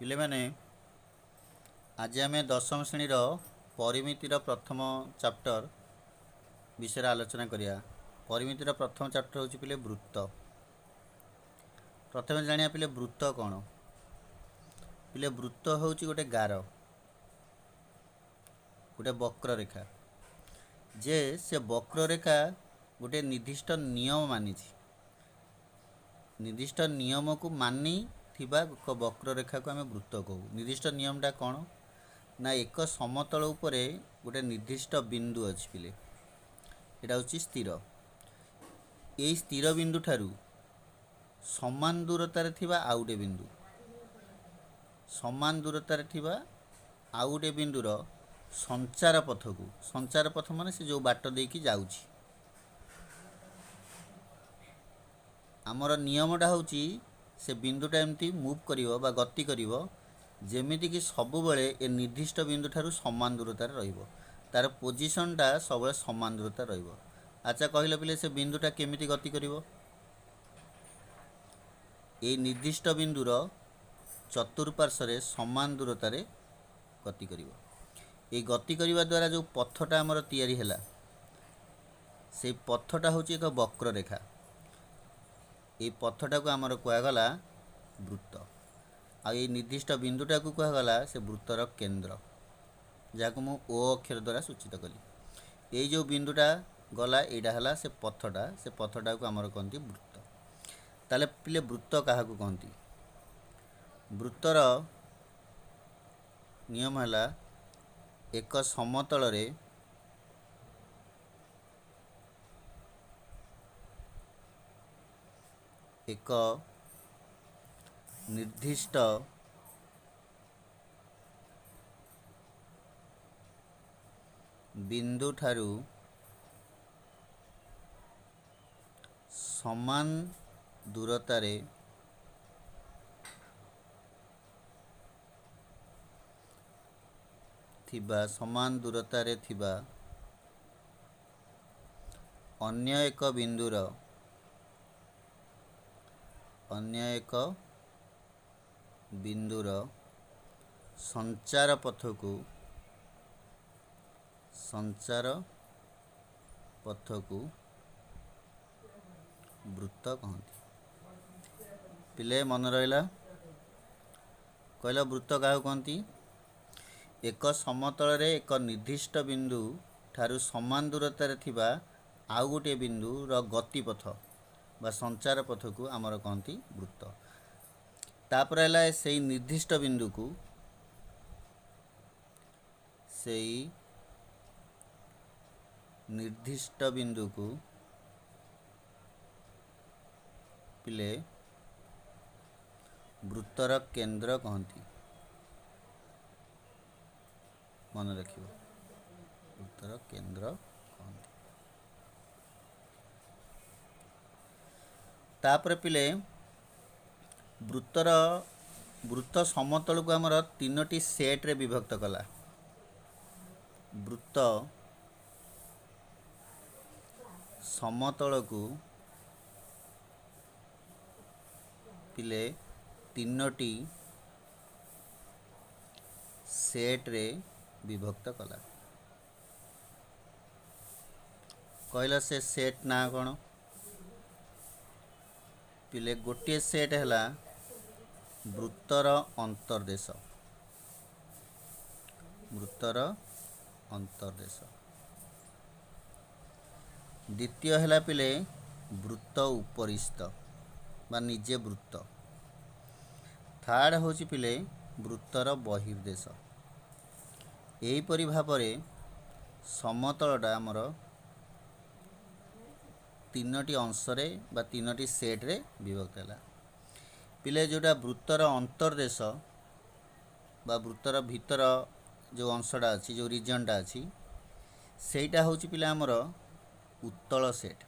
पिले माने आज आम दशम श्रेणी परिमितिर प्रथम चैप्टर विषय आलोचना करिया। परिमितिर प्रथम चैप्टर हूँ पिले वृत्त। प्रथम जानिया पिले वृत्त कौन। पिले वृत्त हूँ गोटे गार, गोटे वक्र रेखा, जे से वक्र रेखा गोटे निर्दिष्ट नियम मानी, निर्दिष्ट नियम को मानी थिबा एक वक्र रेखा को आम वृत्त कहू। निर्दिष्ट नियमटा कौन ना, एक समतल उपरे गोटे निर्दिष्ट बिंदु अच्छी पिले, यहाँ हूँ स्थिर। यही स्थिर बिंदु ठारू समान दूरतार थिबा आउ गोटे बिंदु, समान दूरतार थिबा आउ गोटे बिंदुर संचार पथ को, संचार पथ माने से जो बाट देकी जाउछि, आमर नियमटा हूँ से बिंदुटा एमती मूव करिवो बा गति करिवो जेमिति कि सबुबले ए निर्दिष्ट बिंदु ठारू समान दूरतार रहिबो, तार पोजिशनटा सब समान दूरतार रहिबो। अच्छा कहले पिले से बिंदुटा केमिति गति करिवो, ए निर्दिष्ट बिंदुर चतुर्पार्श्व समान दूरतार गति करिवो। ए गति करिवा द्वारा जो पथटा आमर तैयारी हैला, से पथटा हूँ एक वक्र रेखा। ये पथटा को आमर कहगला वृत्त। आई निर्दिष्ट बिंदुटा को कहगला से वृत्तर केंद्र, जहाँ मु ओ अक्षर द्वारा सूचित कली। ये जो बिंदुटा गला यहाँ है से पथटा को आमर कहती वृत्त। ताले पिले वृत्त क्या कहती, वृत्तर नियम है एक समतल रे एक निर्दिष्ट बिंदु ठारू समान दूरतारे थिबा, समान दूरतारे थिबा अन्य एक बिंदुर, अन्य एक बिंदुर संचार पथ को, संचार पथ को वृत्त कहती। पिले मन रहा कहला वृत्त क्या कहती, एक समतल रे एक निर्दिष्ट बिंदु ठारू समान दूरतार थिबा आउ गोटे बिंदु रो गतिपथ बा संचार पथ को आमर कहती वृत्त। तापर है से निर्दिष्ट बिंदु को, से निर्दिष्ट बिंदु को पिले वृत्तर केंद्र कहती। मन रखियो, वृत्तर केंद्र कहती। तापर पिले वृत्त समतल को आमर तीनोटी सेट रे विभक्त कला। वृत्त समतल को पिले तीनोटी सेट रे विभक्त कला। कहला से सेट ना कौन पिले, गोटे सेट है वृत्तर अंतर्देश, वृत्तर अंतर्देश। द्वितीय है पिले वृत्त उपरिस्थ बा निजे वृत्त। थर्ड हूँ पिले वृत्तर बहिर्देश। यहीपरि भाव समतलटा आमर तीनोटी अंशरे बा तीनोटी सेट रे विभक्त है। पिले जोटा वृत्तर अंतर्देश बा वृत्तर भितर जो अंशटा अच्छी, जो रिजनटा अच्छी, सेटा हूँ पिले आमर उत्तल सेट।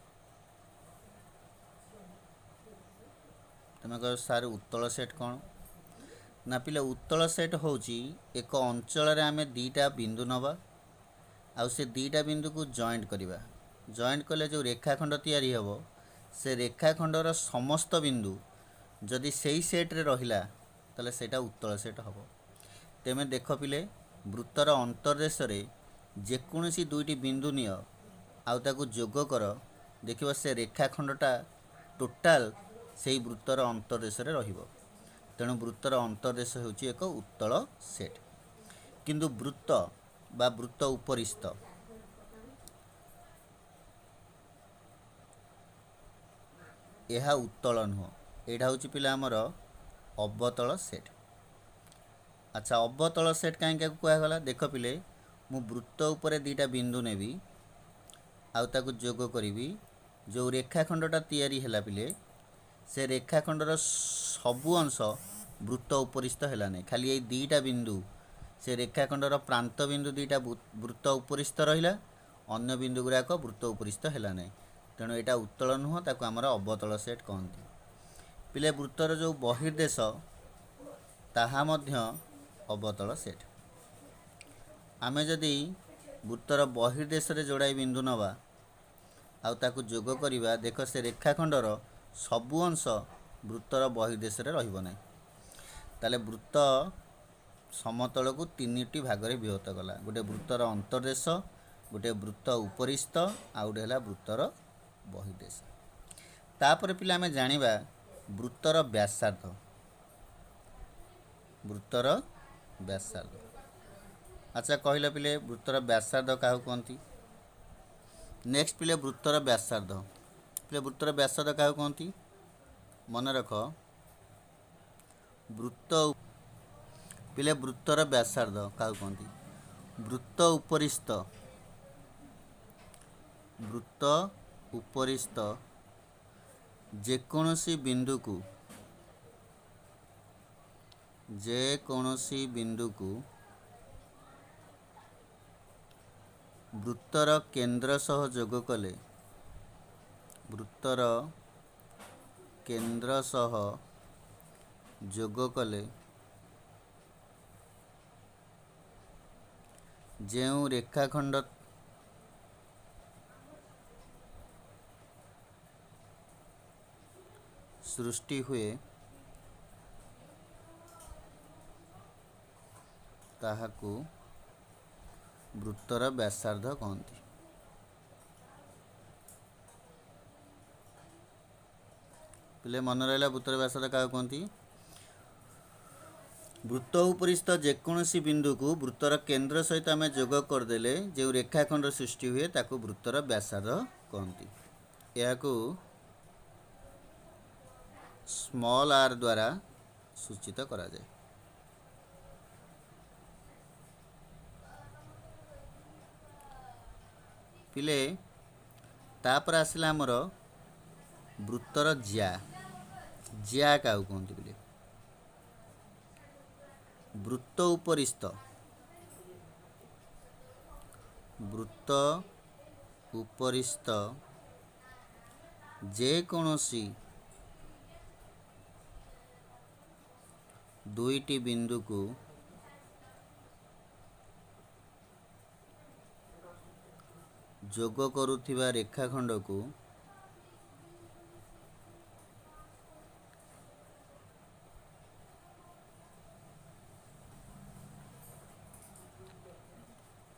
तुम कह सार उत्तल सेट कौन ना, पिले उत्तल सेट हूँ एक अंचल आम दीटा बिंदु नवा आउ से दीटा बिंदु को जॉइंट करवा। जॉइंट कले जो रेखाखंड तैयारी हे से रेखाखंडर समस्त बिंदु जदि सेई सेट रे रहिला ताले सेटा उत्तल सेट हम। तेमे देख पिले वृत्तर अंतर्देश जेकोसी दुईटी बिंदु निय आउ ताकू जोग कर देखिबा से रेखाखंडटा टोटाल से वृत्तर अंतर्देश रहिबो। तेणु वृत्तर अंतर्देश होची एक उत्तल सेट। किंतु वृत्त बा वृत्त उपरिस्थ यह उत्तल नुह, यहाँ हूँ पिला आमर अवतल सेट। अच्छा अवतल सेट कहीं कहगला देख पिले मु वृत्त उपरे दीटा बिंदु नेबी आउ ताकू जोग करी जो रेखाखंडटा तैयारी हैला पिले से रेखाखंडर सबु अंश वृत्त उपरिस्थ हैला नहीं, खाली ये दीटा बिंदु से रेखाखंडर प्रांत बिंदु दीटा वृत्त उपरिस्थ रहिला, अन्य बिंदु गुड़ाक वृत्त उपरिस्थ हैला नहीं। तेणु यहाँ उत्तल नुह, ताको आमर अवतल सेट कहते। पिले वृत्तर जो बहिर्देश ताहा मध्य अवतल सेट। आमे जदि वृत्तर बहिर्देश रे जोड़ाई बिंदु नवा आउ ताकू जोग करिबा देख से रेखाखंडर सबु अंश वृत्तर बहिर्देश रे रहिबो नहीं। ताले वृत्त समतल को तीन भाग में विभक्त गला, गोटे वृत्तर अंतर्देश, गोटे वृत्त उपरिस्थ, आउ गोटे है वृत्तर बहिर्देश। तापर पिला आमे जानिबा वृत्तर व्यासार्ध। वृत्तर व्यासार्ध अच्छा कहला पिले वृत्तर व्यासार्ध क्या कहती। नेक्स्ट पिले वृत्तर व्यासार्ध। पिले वृत्तर व्यासार्ध क्या कहती मन रख। वृत्त पिले वृत्तर व्यासार्ध क्या कहती। वृत्त उपरिस्थ, वृत्त उपरिस्थ जेकोसी बिंदु को वृत्तर केंद्र सह जोग कले, वृत्तर केंद्र सह जोग कले जेउ रेखाखंड सृष्टि हुए ताहाकू वृत्तर व्यासार्ध कहती। पिले मन रहा वृत्तर व्यासार्ध क्या कहती। वृत्त उपरिस्थ जेकोसी बिंदु को वृत्तर केंद्र सहित आम जोग करदेले जो रेखाखंड सृष्टि हुए ताकू वृत्तर व्यासार्ध कहती। यह स्मॉल आर द्वारा सूचित करा जाए। पिले तापर आसला आमर वृत्तर ज्या। ज्या क्या कहते पिले वृत्त उपरिस्थ, वृत्त उपरिस्थ जेकोसी दुईटी बिंदु को जोग करुथिबा रेखाखंड को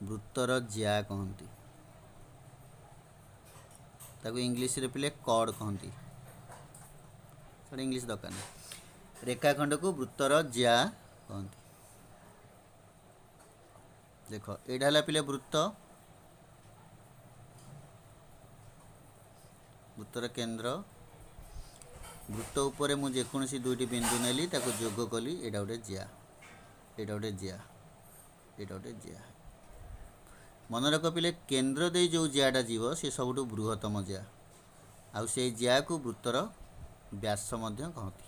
वृत्तर ज्या कहती। ताको इंग्लिश रे पिले कॉर्ड कहती। थोड़ा इंग्लिश दरकार नहीं। रेखाखंड को वृत्तर ज्या कहती। देख एटा है पिले वृत्त, वृत्तर केंद्र, वृत्त उपरे मु जेकोसी दुईटी बिंदु नेली ताको जोग कली एटा गोटे ज्या, एटा गोटे ज्या, एटा गोटे ज्या। मन रख पिले केंद्र दे जो ज्याटा जीव से सबुठु बृहत्तम ज्या, आउ से ज्या को वृत्तर व्यास मध्य कहती।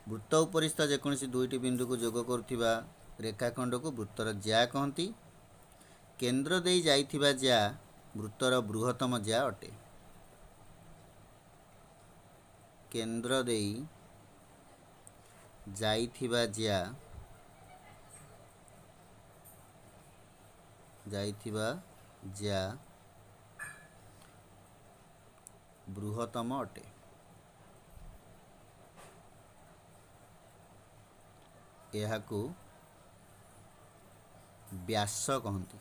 वृत्त उपरिस्थ जेकोसी दुईटी बिंदु को जोग करुथिबा रेखाखंड को वृत्तर ज्या कहती। केंद्र दे जाइथिबा ज्या वृत्तर बृहत्तम ज्या अटे। केंद्र दे जाइथिबा ज्या बृहत्तम अटे। ଏହାକୁ व्यास कहती।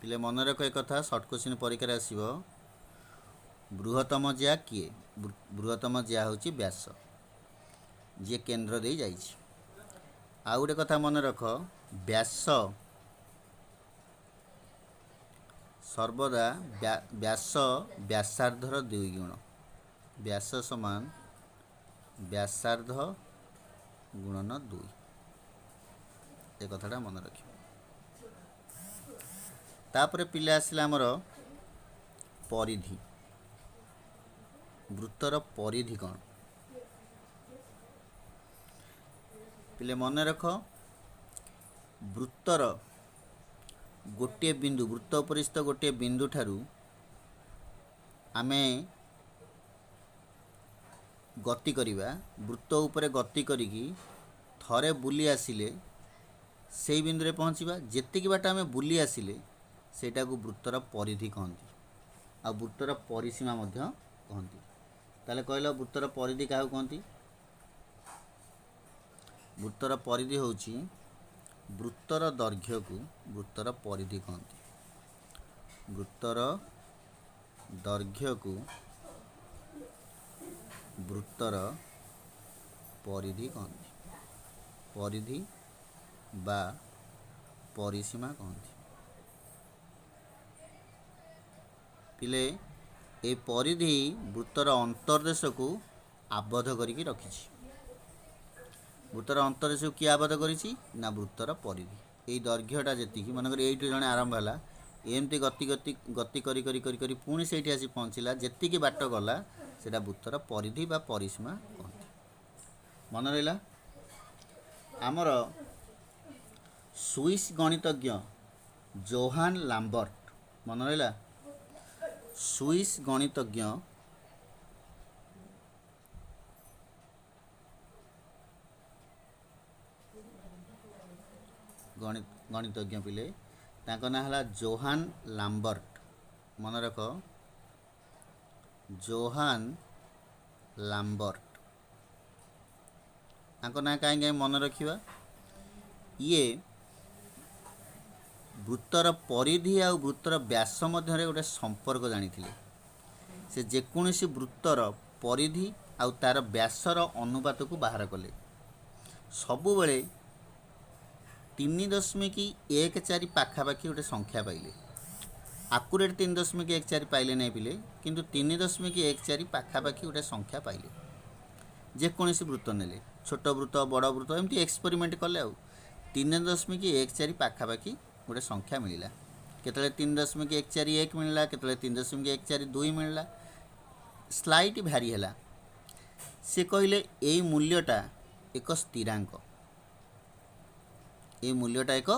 पिले मन रख एक कथा सर्ट क्वेश्चन परीक्षा आसो बृहत्तम ज्या किए बृहत्तम ज्या हूँ व्यास जी केन्द्र दे जाइए। आउ गोटे कथा मन रख व्यास सर्वदा व्यास व्यासार्धर 2 गुण व्यास समान व्यासार्ध गुणन 2 ए कथाटा मन रख। तापर पिले आसला आमर परिधि वृत्तर परिधि कौन पिले मन रख वृत्तर गोटे बिंदु वृत्त उपरिस्थ गोटे बिंदु ठारू आमे गति करिबा वृत्त उपरे गति करिकी थरे बुली आसिले से बिंदु रे पहुँचवा जेतिकी बाट आमे बुली आसिले सेटा को वृत्तर परिधि कहती आ वृत्तर परिसीमा मध्य कहती। ताले कहल वृत्तर परिधि क्या कहती वृत्तर परिधि होची वृत्तर दैर्घ्य को वृत्तर परिधि कहती वृत्तर दैर्घ्य को वृत्तर परिधि कहती परिधि बा परिसीमा कहती। पिले ए परिधि वृत्तर अंतर्देश को आबद्ध करके रखी वृत्तर अंतर्देश को किए आबद्ध करी ना वृत्तर परिधि यही दैर्घ्यटा जी मनकर ये जड़े आरंभ है एमती गति गति गति करी करी करी करी पुणी से आसी पहुँचला जी बाट गला सेटा वृत्तर परिधि बा परिसीमा कहती। मन रहा आमर स्विस गणितज्ञ जोहान लाम्बर्ट मन रहा स्विस गणितज्ञ गणितज्ञ पिले तांको ना हला जोहान लाम्बर्ट मन रख जोहान लाम्बर्ट तांको ना कहीं मन रखिबा ये वृत्तर परिधि आ वृत्तर व्यास मध्य गोटे संपर्क जानी से जेकोसी वृत्तर परिधि आ तार व्यासर अनुपात को बाहर कले सबु बेले 3.14 पाखापाखि गोटे संख्या पाइले आकुरेट 3.14 पाइले नहीं पिले किंतु 3.14 पाखापाखि गोटे संख्या पाइले जेकोसी वृत्त नेले छोट वृत्त बड़ वृत्त एमती एक्सपेरिमेंट कले आ 3.14 पाखापाखि गोटे संख्या मिलला केतले 3.14 मिलला केतले 3.14 मिलला स्लाइट भारी है से कहले यही मूल्यटा एक स्थिरांक ये मूल्यटा एक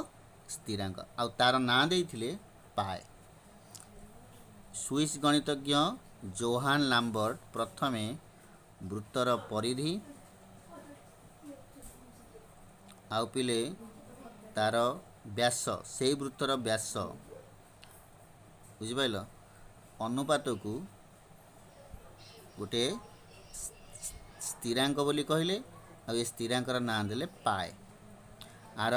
स्थिरांक आ तार ना देइथिले पाए। स्विस गणितज्ञ जोहान लाम्बर्ट प्रथमे वृत्तर परिधि आउ पिले तार व्यास से वृत्तर व्यास बुझिपाइल अनुपात को गोटे स्थिरांक बोली कहले आ ये स्थिरांकर ना देले पाए आर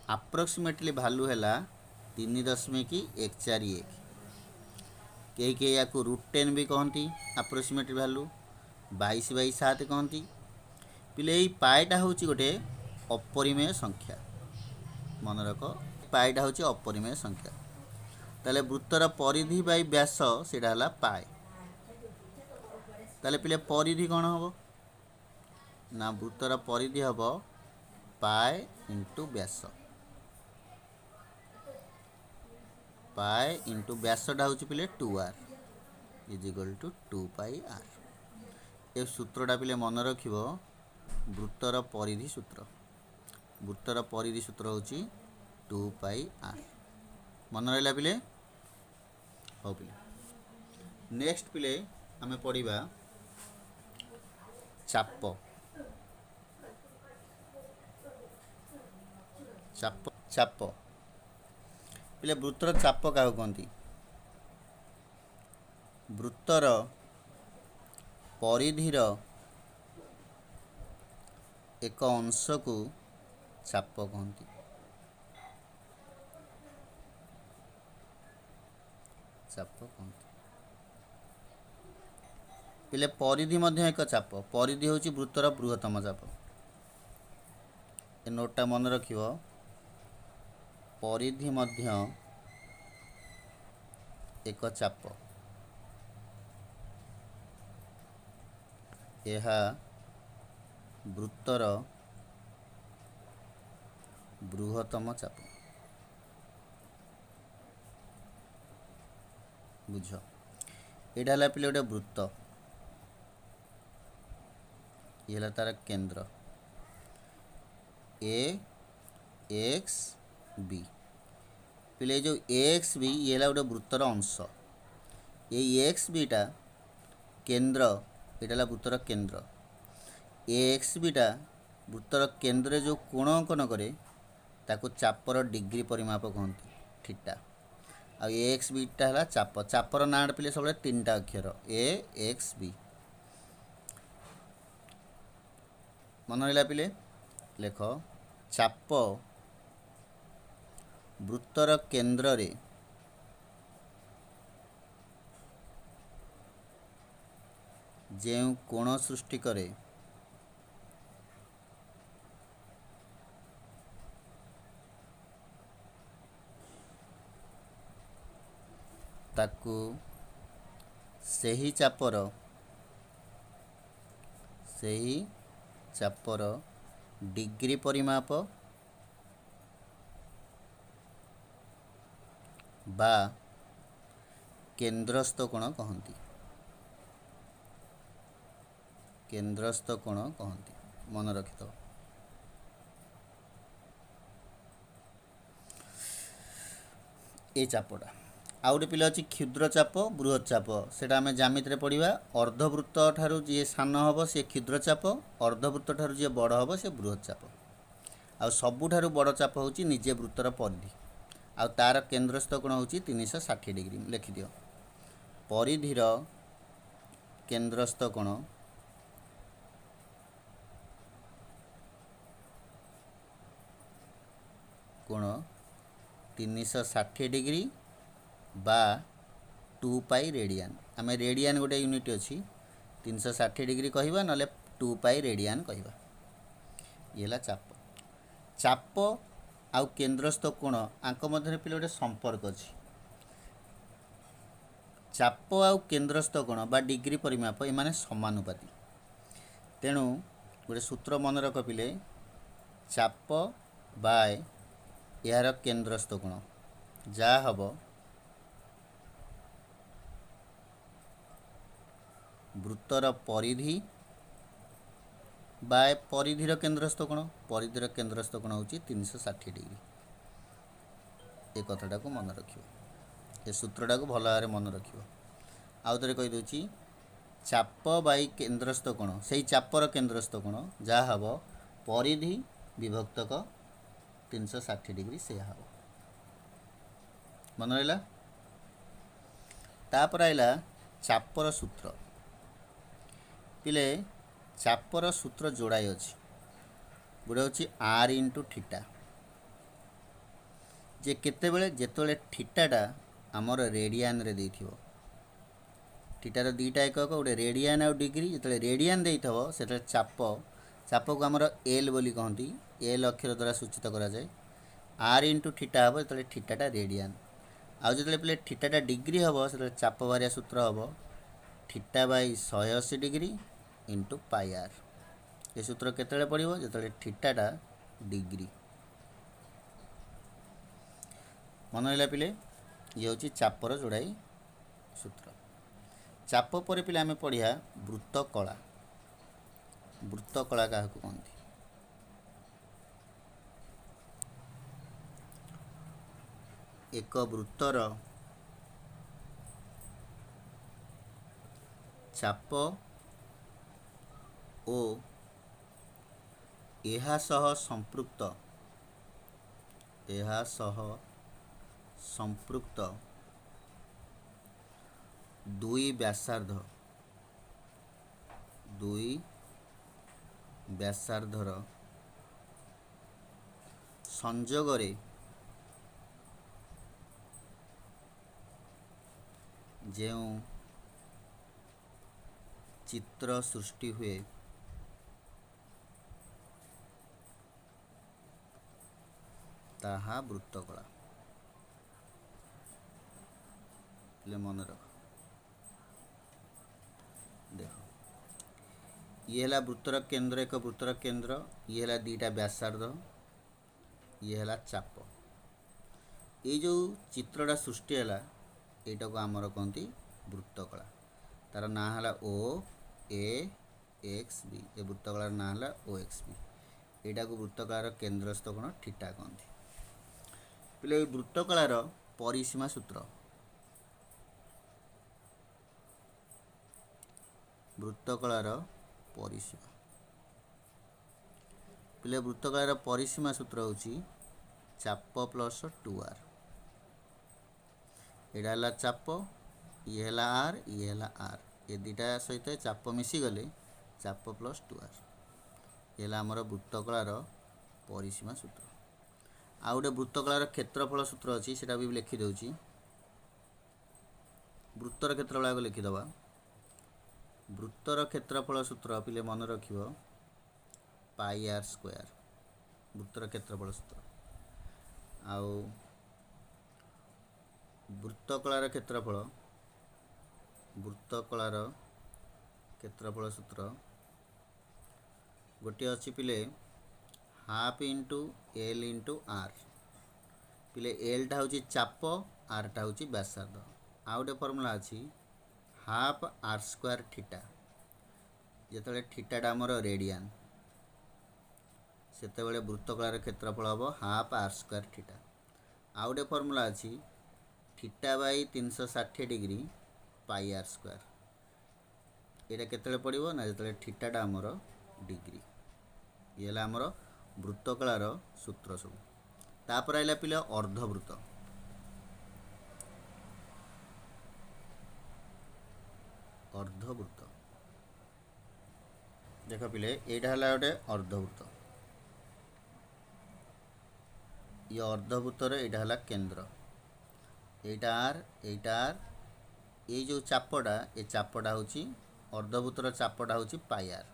अप्रोक्सीमेटली भालू है 3.141 कई या √10 भी कहती अप्रोक्सीमेटली भालू 22/7 कहती पिले यही पाएटा हूँ गोटे अपरिमेय संख्या मन रख पाएटा हूँ अपरिमेय संख्या ताले वृत्तर परिधि बाई व्यास सेटा पाए ताले पिले परिधि कौन हम ना वृत्तर परिधि हम पाए इंटू व्यास पाए इंटू व्यासटा हूँ पिले 2r is equal to 2πr ए सूत्रटा पिले मन रख वृत्तर परिधि सूत्र वृत्तर परिधि सूत्र हूँ 2πr मन रहा पिले हाँ पिले नेक्स्ट पिले आमे पढ़िबा चाप चाप चाप पिले वृत्तर चाप क्या कहती वृत्तर परिधिर ଏକ ଅଂଶକୁ ଚାପ କହନ୍ତି। ଚାପ କହନ୍ତି। ପିଲେ ପରିଧି ମଧ୍ୟ ଏକ ଚାପ। ପରିଧି ହେଉଛି ବୃତ୍ତର ବୃହତ୍ତମ ଚାପ। ଏ ନୋଟଟା ମନେ ରଖିବ। ପରିଧି ମଧ୍ୟ ଏକ ଚାପ। ଏହା ବୃତ୍ତର ବୃହତ୍ତମ ଚାପ। ବୁଝ, ଏଇଟା ହେଲା ପିଲେ ଗୋଟେ ବୃତ୍ତ। ये ହେଲା ତାର କେନ୍ଦ୍ର ए एक्स बी। पिले जो एक्स बी ये ହେଲା ଗୋଟେ ବୃତ୍ତର ଅଂଶ। ଏଇ ଏକ୍ସ ବିଟା କେନ୍ଦ୍ର, ଏଇଟା ହେଲା ବୃତ୍ତର କେନ୍ଦ୍ର। ଏକ୍ସ ବିଟା ବୃତ୍ତର କେନ୍ଦ୍ରରେ ଯେଉଁ କୋଣ ଅଙ୍କନ କରେ ତାକୁ ଚାପର ଡିଗ୍ରୀ ପରିମାପ କହନ୍ତି, ଥିଟା। ଆଉ ଏକ୍ସ ବିଟା ହେଲା ଚାପ। ଚାପର ନାଁଟା ପିଲେ ସବୁବେଳେ ତିନିଟା ଅକ୍ଷର, ଏ ଏକ୍ସ ବି। ମନେ ରହିଲା ପିଲେ? ଲେଖ, ଚାପ ବୃତ୍ତର କେନ୍ଦ୍ରରେ ଯେଉଁ କୋଣ ସୃଷ୍ଟି କରେ ତାକୁ ସେହି ଚାପର ଡିଗ୍ରୀ ପରିମାପ ବା କେନ୍ଦ୍ରସ୍ଥ କୋଣ କହନ୍ତି। କେନ୍ଦ୍ରସ୍ଥ କୋଣ କହନ୍ତି, ମନେ ରଖିଥାଅ। ଏ ଚାପଟା। ଆଉ ଗୋଟେ ପିଲା ଅଛି କ୍ଷୁଦ୍ର ଚାପ, ବୃହତ ଚାପ। ସେଇଟା ଆମେ ଜ୍ୟାମିତିରେ ପଢ଼ିବା। ଅର୍ଦ୍ଧବୃତ୍ତ ଠାରୁ ଯିଏ ସାନ ହେବ ସିଏ କ୍ଷୁଦ୍ର ଚାପ, ଅର୍ଦ୍ଧବୃତ୍ତ ଠାରୁ ଯିଏ ବଡ଼ ହେବ ସିଏ ବୃହତ ଚାପ। ଆଉ ସବୁଠାରୁ ବଡ଼ ଚାପ ହେଉଛି ନିଜେ ବୃତ୍ତର ପରିଧି। ଆଉ ତାର କେନ୍ଦ୍ରସ୍ଥ କୋଣ ହେଉଛି 360 ଡିଗ୍ରୀ। ଲେଖିଦିଅ, ପରିଧିର କେନ୍ଦ୍ରସ୍ଥ କୋଣ କୋଣ 360 ଡିଗ୍ରୀ ବା 2 ପାଇ ରେଡ଼ିଆନ୍। ଆମେ ରେଡ଼ିଆନ୍ ଗୋଟେ ୟୁନିଟ୍ ଅଛି, 360 ଡିଗ୍ରୀ କହିବା, ନହେଲେ 2 ପାଇ ରେଡ଼ିଆନ୍ କହିବା। ଇଏ ହେଲା ଚାପ। ଚାପ ଆଉ କେନ୍ଦ୍ରସ୍ଥ କୋଣ ଆଙ୍କ ମଧ୍ୟରେ ପିଲେ ଗୋଟେ ସମ୍ପର୍କ ଅଛି। ଚାପ ଆଉ କେନ୍ଦ୍ରସ୍ଥ କୋଣ ବା ଡିଗ୍ରୀ ପରିମାପ ଏମାନେ ସମାନୁପାତି। ତେଣୁ ଗୋଟେ ସୂତ୍ର ମନେ ରଖ ପିଲେ, ଚାପ ବାଏ ଏହାର କେନ୍ଦ୍ରସ୍ଥ କୋଣ ଯାହା ହେବ ବୃତ୍ତର ପରିଧି ବାଏ ପରିଧିର କେନ୍ଦ୍ରସ୍ଥ କୋଣ। ପରିଧିର କେନ୍ଦ୍ରସ୍ଥ କୋଣ ହେଉଛି 360 ଡିଗ୍ରୀ। ଏ କଥାଟାକୁ ମନେ ରଖିବ, ଏ ସୂତ୍ରଟାକୁ ଭଲ ଭାବରେ ମନେ ରଖିବ। ଆଉ ଥରେ କହିଦେଉଛି, ଚାପ ବାଇ କେନ୍ଦ୍ରସ୍ଥ କୋଣ, ସେଇ ଚାପର କେନ୍ଦ୍ରସ୍ଥ କୋଣ ଯାହା ହେବ ପରିଧି ବିଭକ୍ତକ 360 ଡିଗ୍ରୀ ସେୟା ହେବ। ମନେ ରହିଲା? ତାପରେ ଆସିଲା ଚାପର ସୂତ୍ର। ପିଲେ ଚାପର ସୂତ୍ର ଯୋଡ଼ାଏ ଅଛି। ଗୋଟେ ହେଉଛି R ଇଣ୍ଟୁ ଥିଟା। ଯେ କେତେବେଳେ, ଯେତେବେଳେ ଥିଟାଟା ଆମର ରେଡ଼ିଆନ୍ରେ ଦେଇଥିବ। ଥିଟାର ଦୁଇଟା ଏକକ, ଗୋଟେ ରେଡ଼ିଆନ୍ ଆଉ ଡିଗ୍ରୀ। ଯେତେବେଳେ ରେଡ଼ିଆନ୍ ଦେଇଥିବ ସେତେବେଳେ ଚାପକୁ ଆମର ଏଲ୍ ବୋଲି କହନ୍ତି। ଏଲ୍ ଅକ୍ଷର ଦ୍ୱାରା ସୂଚିତ କରାଯାଏ। R ଇଣ୍ଟୁ ଥିଟା ହେବ ଯେତେବେଳେ ଥିଟାଟା ରେଡ଼ିଆନ୍। ଆଉ ଯେତେବେଳେ ପିଲେ ଥିଟାଟା ଡିଗ୍ରୀ ହେବ ସେତେବେଳେ ଚାପ ବାହାରିବା ସୂତ୍ର ହେବ ଥିଟା ବାଇ 180 ଡିଗ୍ରୀ ଇଣ୍ଟୁ ପାଇ ଆର୍। ଏ ସୂତ୍ର କେତେବେଳେ ପଡ଼ିବ? ଯେତେବେଳେ ଥିଟାଟା ଡିଗ୍ରୀ। ମନେ ରହିଲା ପିଲେ? ଇଏ ହେଉଛି ଚାପର ଯୋଡ଼ାଇ ସୂତ୍ର। ଚାପ ପରେ ପିଲେ ଆମେ ପଢ଼ିବା ବୃତ୍ତକଳା। ବୃତ୍ତକଳା କାହାକୁ କହନ୍ତି? ଏକ ବୃତ୍ତର ଚାପ ଓ ଏହା ସହ ସମ୍ପୃକ୍ତ ଦୁଇ ବ୍ୟାସାର୍ଦ୍ଧ ବ୍ୟାସାର୍ଦ୍ଧର ସଂଯୋଗରେ ଯେଉଁ ଚିତ୍ର ସୃଷ୍ଟି ହୁଏ ତାହା ବୃତ୍ତକଳା। ହେଲେ ମନେ ରଖ, ଦେଖ ଇଏ ହେଲା ବୃତ୍ତର କେନ୍ଦ୍ର, ଏକ ବୃତ୍ତର କେନ୍ଦ୍ର, ଇଏ ହେଲା ଦୁଇଟା ବ୍ୟାସାର୍ଦ୍ଧ, ଇଏ ହେଲା ଚାପ। ଏଇ ଯେଉଁ ଚିତ୍ରଟା ସୃଷ୍ଟି ହେଲା ଏଇଟାକୁ ଆମର କହନ୍ତି ବୃତ୍ତକଳା। ତାର ନାଁ ହେଲା ଓ ଏ ଏକ୍ସ ବି। ଏ ବୃତ୍ତକଳାର ନାଁ ହେଲା ଓ ଏକ୍ସ ବି। ଏଇଟାକୁ ବୃତ୍ତକଳାର କେନ୍ଦ୍ରସ୍ଥ କୋଣ ଥିଟା କହନ୍ତି। ପିଲେ ଏଇ ବୃତ୍ତକଳାର ପରିସୀମା ସୂତ୍ର, ବୃତ୍ତକଳାର ପରିସୀମା, ପିଲେ ବୃତ୍ତକଳାର ପରିସୀମା ସୂତ୍ର ହେଉଛି ଚାପ ପ୍ଲସ୍ 2r। ଏଇଟା ହେଲା ଚାପ, ଇଏ ହେଲା r, ଇଏ ହେଲା r। ଏ ଦୁଇଟା ସହିତ ଚାପ ମିଶିଗଲେ ଚାପ ପ୍ଲସ୍ 2r। ଇଏ ହେଲା ଆମର ବୃତ୍ତକଳାର ପରିସୀମା ସୂତ୍ର। ଆଉ ଗୋଟେ ବୃତ୍ତକଳାର କ୍ଷେତ୍ରଫଳ ସୂତ୍ର ଅଛି, ସେଟା ବି ଲେଖିଦେଉଛି। ବୃତ୍ତର କ୍ଷେତ୍ରଫଳ ଆଗ ଲେଖିଦେବା। ବୃତ୍ତର କ୍ଷେତ୍ରଫଳ ସୂତ୍ର ପିଲେ ମନେ ରଖିବ ପାଇ r ସ୍କୋୟାର, ବୃତ୍ତର କ୍ଷେତ୍ରଫଳ ସୂତ୍ର। ଆଉ ବୃତ୍ତକଳାର କ୍ଷେତ୍ରଫଳ, ବୃତ୍ତକଳାର କ୍ଷେତ୍ରଫଳ ସୂତ୍ର ଗୋଟିଏ ଅଛି ପିଲେ ହାଫ୍ ଇଣ୍ଟୁ ଏଲ୍ ଇଣ୍ଟୁ ଆର୍। ପିଲେ ଏଲ୍ଟା ହେଉଛି ଚାପ, ଆର୍ଟା ହେଉଛି ବ୍ୟାସାର୍ଦ୍ଧ। ଆଉ ଗୋଟେ ଫର୍ମୁଲା ଅଛି ହାଫ୍ ଆର୍ ସ୍କୋୟାର ଥିଟା। ଯେତେବେଳେ ଥିଟାଟା ଆମର ରେଡ଼ିଆନ୍, ସେତେବେଳେ ବୃତ୍ତକଳାର କ୍ଷେତ୍ରଫଳ ହେବ ହାଫ୍ ଆର୍ ସ୍କୋୟାର ଥିଟା। ଆଉ ଗୋଟେ ଫର୍ମୁଲା ଅଛି ଥିଟା ବାଇ 360 ଡିଗ୍ରୀ ପାଇ ଆର୍ ସ୍କୋୟାର। ଏଇଟା କେତେବେଳେ ପଡ଼ିବ ନା ଯେତେବେଳେ ଥିଟାଟା ଆମର ଡିଗ୍ରୀ। ଇଏ ହେଲା ଆମର ବୃତ୍ତକଳାର ସୂତ୍ର ସବୁ। ତାପରେ ଆସିଲା ପିଲେ ଅର୍ଦ୍ଧବୃତ୍ତ। ଅର୍ଦ୍ଧବୃତ୍ତ ଦେଖ ପିଲେ, ଏଇଟା ହେଲା ଗୋଟେ ଅର୍ଦ୍ଧବୃତ୍ତ। ଇଏ ଅର୍ଦ୍ଧବୃତ୍ତର ଏଇଟା ହେଲା କେନ୍ଦ୍ର, এইটা আর, এইটা আর। এই যে চাপটা, এই চাপটা হচ্ছে অর্ধবৃত্তর চাপটা হচ্ছে পাই আর।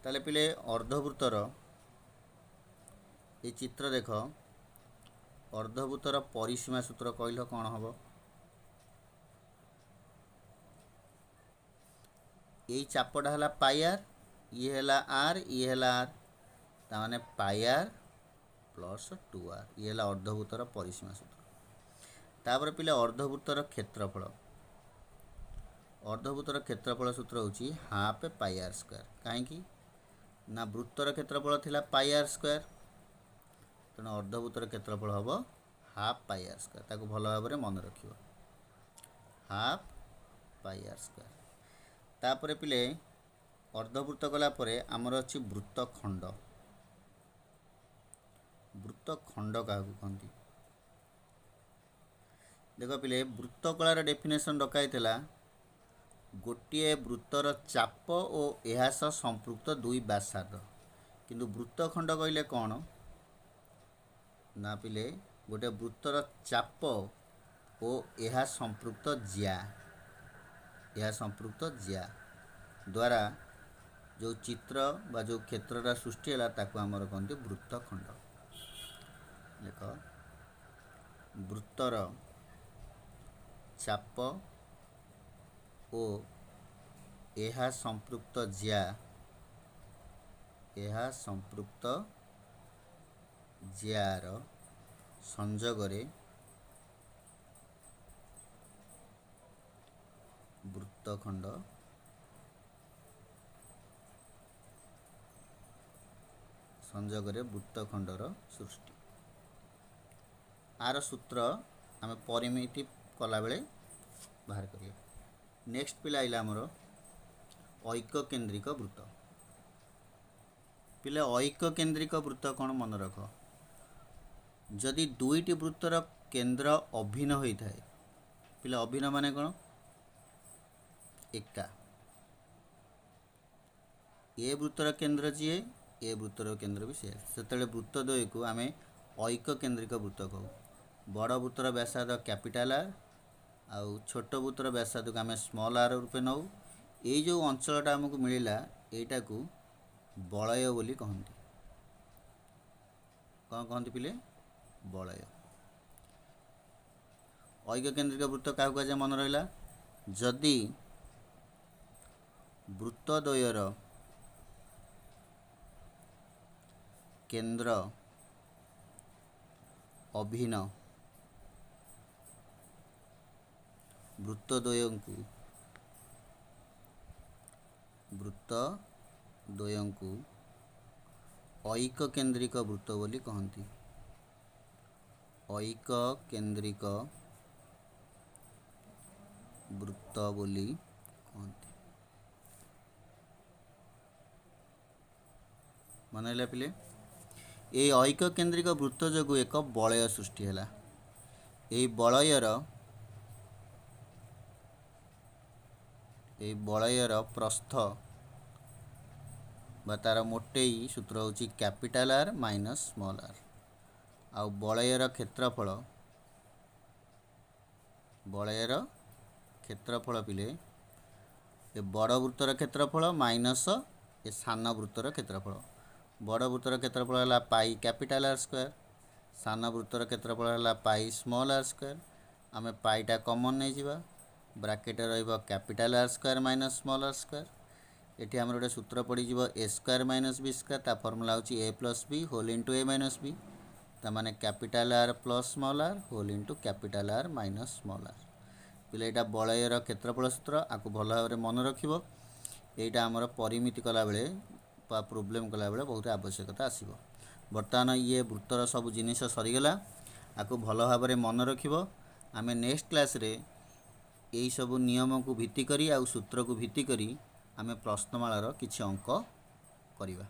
তাহলে পিলে অর্ধবৃত্তর এই চিত্র দেখ, অর্ধবৃত্তর পরিসীমা সূত্র কইল কোণ হব? এই চাপটা হলা পাই আর, ইয়ে হলা আর, ইয়ে হলা আর, তার মানে পাই আর প্লস 2r। ইয়ে হলা অর্ধবৃত্তর পরিসীমা সূত্র। তারপরে পিলে অর্ধবৃত্তর ক্ষেত্রফল, অর্ধবৃত্তর ক্ষেত্রফল সূত্র হচ্ছে হাফ পাই আর স্কোয়ার। কাহিঁকি না বৃত্তর ক্ষেত্রফল লা পাই আর স্কোয়ার, তেমন অর্ধবৃত্তর ক্ষেত্রফল হব হাফ পাই আর স্কোয়ার। তাকে ভালো ভাবে মনে রাখব, হাফ পাই আর স্কোয়ার। তারপরে পিলে অর্ধবৃত্ত গলা পরে আমার অছি বৃত্তখণ্ড। বৃত্তখণ্ড কাহাକୁ কহନ୍ତି? দেখ পিলে বৃত্তকଳାର ডেফিନେସନ୍ ডকাইଥିଲା ଗୋଟିଏ ବୃତ୍ତର ଚାପ ଓ ଏହା ସହ ସମ୍ପୃକ୍ତ ଦୁଇ ବ୍ୟାସାର୍ଦ୍ଧ। କିନ୍ତୁ ବୃତ୍ତଖଣ୍ଡ କହିଲେ କ'ଣ ନା ପିଲେ ଗୋଟିଏ ବୃତ୍ତର ଚାପ ଓ ଏହା ସମ୍ପୃକ୍ତ ଜ୍ୟା, ଏହା ସମ୍ପୃକ୍ତ ଜ୍ୟା ଦ୍ୱାରା ଯେଉଁ ଚିତ୍ର ବା ଯେଉଁ କ୍ଷେତ୍ରଟା ସୃଷ୍ଟି ହେଲା ତାକୁ ଆମର କହନ୍ତି ବୃତ୍ତଖଣ୍ଡ। ଦେଖ ବୃତ୍ତର ଚାପ ଓ ଏହା ସମ୍ପୃକ୍ତ ଜ୍ୟା, ଏହା ସମ୍ପୃକ୍ତ ଜ୍ୟାର ସଂଯୋଗରେ ବୃତ୍ତଖଣ୍ଡ ସଂଯୋଗରେ ବୃତ୍ତଖଣ୍ଡର ସୃଷ୍ଟି। ଆର ସୂତ୍ର ଆମେ ପରିମିତି କଲାବେଳେ ବାହାର କରିବା। ନେକ୍ସଟ ପିଲା ଆଇଲା ଆମର ଐକକେନ୍ଦ୍ରିକ ବୃତ୍ତ। ପିଲା ଐକକେନ୍ଦ୍ରିକ ବୃତ୍ତ କ'ଣ ମନେ ରଖ? ଯଦି ଦୁଇଟି ବୃତ୍ତର କେନ୍ଦ୍ର ଅଭିନ୍ନ ହୋଇଥାଏ, ପିଲା ଅଭିନ୍ନ ମାନେ କ'ଣ? ଏକା। ए वृत्तर केन्द्र जी ए वृत्तर केन्द्र भी सी से वृत्तद्वय को आम ऐक केन्द्रिक वृत्त कहू। बड़ वृत्तर व्यासार्ध कैपिटाल आर आउ छोट वृत्तर व्यासार्ध को आम स्मॉल आर रूपे नौ। ये जो अंचलटा आमको मिलला यटा को बलय बोली कहते। कौन कहते पिले? बलय। ऐक केन्द्रिक वृत्त क्या कहुए मन रहा? जदि वृत्तद्वयर केन्द्र अभिन्न वृत्तद्वय को ऐक केन्द्रिक वृत्त बोली कहती। ऐक केन्द्रिक वृत्त बोली कहती। मन है पिले? ये ऐक केन्द्रिक वृत्त जो एक बलय सृष्टि है। बलयर प्रस्थ बा तार मोटेई सूत्र होची capital R minus small R. आ बलयर क्षेत्रफल पिले ये बड़ वृत्तर क्षेत्रफल माइनस ये सान वृत्तर क्षेत्रफल। बड़ वृत्तर क्षेत्रफल है पाई कैपिटाल आर स्क्वायर, सान वृत्तर क्षेत्रफल है पाई स्मॉल आर स्क्वायर। आम पाईटा कॉमन नहीं जावा, ब्रैकेट रहिबो capital R square minus small R square. एठी हमर गोटे सूत्र पड़ी जीवो A square minus B square. ता फॉर्मूला होची A plus B whole into A minus B. ता माने capital R plus small R whole into capital R minus small R. पिले एटा बलयर क्षेत्रफल सूत्र आकु भल भाव मन रखिबो। एटा हमर परिमिति कला बेले बा प्रॉब्लम कला बेले बहुत आवश्यकता आसीबो। वर्तमान ये वृत्तर सब जिनिस सरीगला आकु भल भाव मन रखिबो। आमे नेक्स्ट क्लास रे यही सब नियम को भित्ति करी आ सूत्र को भित्ति करी आमे प्रश्नमालार किछि अंक करिबा।